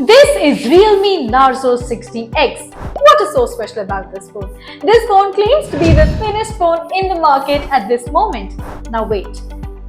This is Realme Narzo 60x. What is so special about this phone? This phone claims to be the thinnest phone in the market at this moment. Now wait,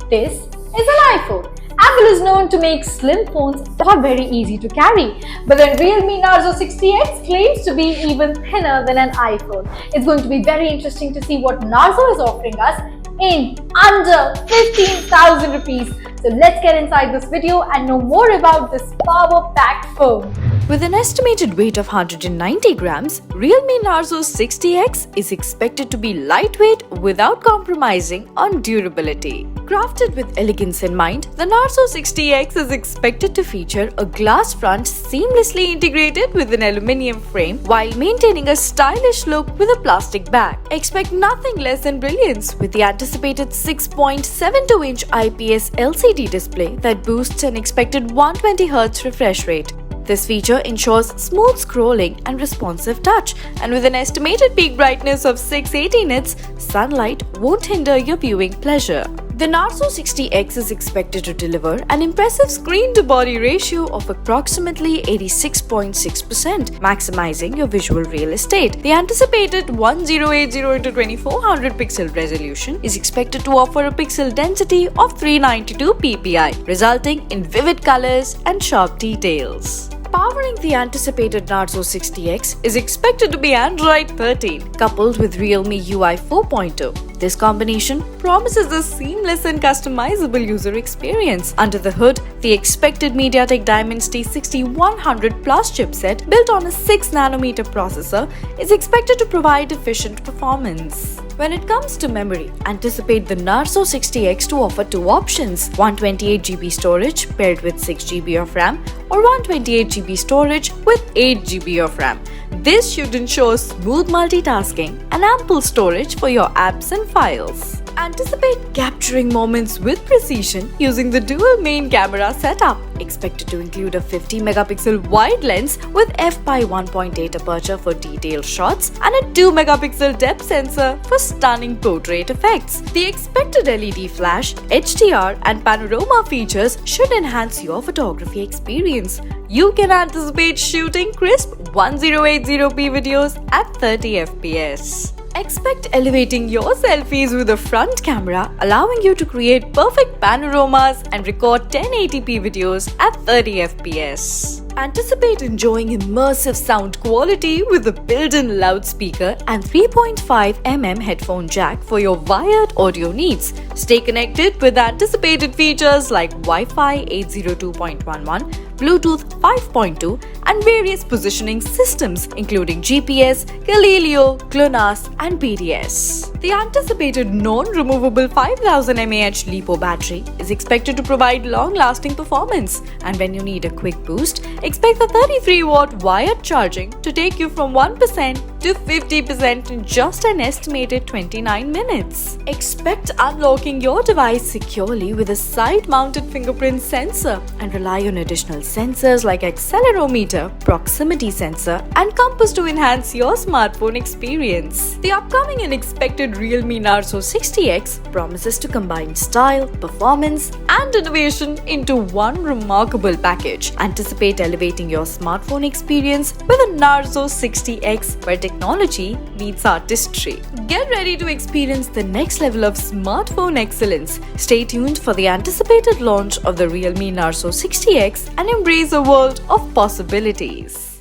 this is an iPhone. Apple is known to make slim phones that are very easy to carry. But then Realme Narzo 60x claims to be even thinner than an iPhone. It's going to be very interesting to see what Narzo is offering us in under 15,000 rupees. So let's get inside this video and know more about this power-packed phone. With an estimated weight of 190 grams, Realme Narzo 60x is expected to be lightweight without compromising on durability. Crafted with elegance in mind, the Narzo 60x is expected to feature a glass front seamlessly integrated with an aluminium frame while maintaining a stylish look with a plastic back. Expect nothing less than brilliance with the anticipated 6.72-inch IPS LCD display that boosts an expected 120Hz refresh rate. This feature ensures smooth scrolling and responsive touch, and with an estimated peak brightness of 680 nits, sunlight won't hinder your viewing pleasure. The Narzo 60x is expected to deliver an impressive screen-to-body ratio of approximately 86.6%, maximizing your visual real estate. The anticipated 1080 x 2400 pixel resolution is expected to offer a pixel density of 392 ppi, resulting in vivid colors and sharp details. Powering the anticipated Narzo 60x is expected to be Android 13, coupled with Realme UI 4.0. This combination promises a seamless and customizable user experience. Under the hood, the expected MediaTek Dimensity 6100 Plus chipset, built on a 6nm processor, is expected to provide efficient performance. When it comes to memory, anticipate the Narzo 60x to offer two options: 128GB storage paired with 6GB of RAM, or 128GB storage with 8GB of RAM. This should ensure smooth multitasking and ample storage for your apps and files. Anticipate capturing moments with precision using the dual main camera setup, expected to include a 50-megapixel wide lens with f/1.8 aperture for detailed shots and a 2-megapixel depth sensor for stunning portrait effects. The expected LED flash, HDR and panorama features should enhance your photography experience. You can anticipate shooting crisp 1080p videos at 30 fps. Expect elevating your selfies with a front camera, allowing you to create perfect panoramas and record 1080p videos at 30 fps. Anticipate enjoying immersive sound quality with a built-in loudspeaker and 3.5mm headphone jack for your wired audio needs. Stay connected with anticipated features like Wi-Fi 802.11, Bluetooth 5.2 and various positioning systems including GPS, Helio, GLONASS and BDS. The anticipated non-removable 5000 mAh LiPo battery is expected to provide long-lasting performance, and when you need a quick boost, expect the 33-watt wired charging to take you from 1% to 50% in just an estimated 29 minutes. Expect unlocking your device securely with a side-mounted fingerprint sensor and rely on additional sensors like accelerometer, proximity sensor and compass to enhance your smartphone experience. The upcoming and expected Realme Narzo 60x promises to combine style, performance and innovation into one remarkable package. Anticipate elevating your smartphone experience with a Narzo 60x where technology meets artistry. Get ready to experience the next level of smartphone excellence. Stay tuned for the anticipated launch of the Realme Narzo 60x and embrace a world of possibilities.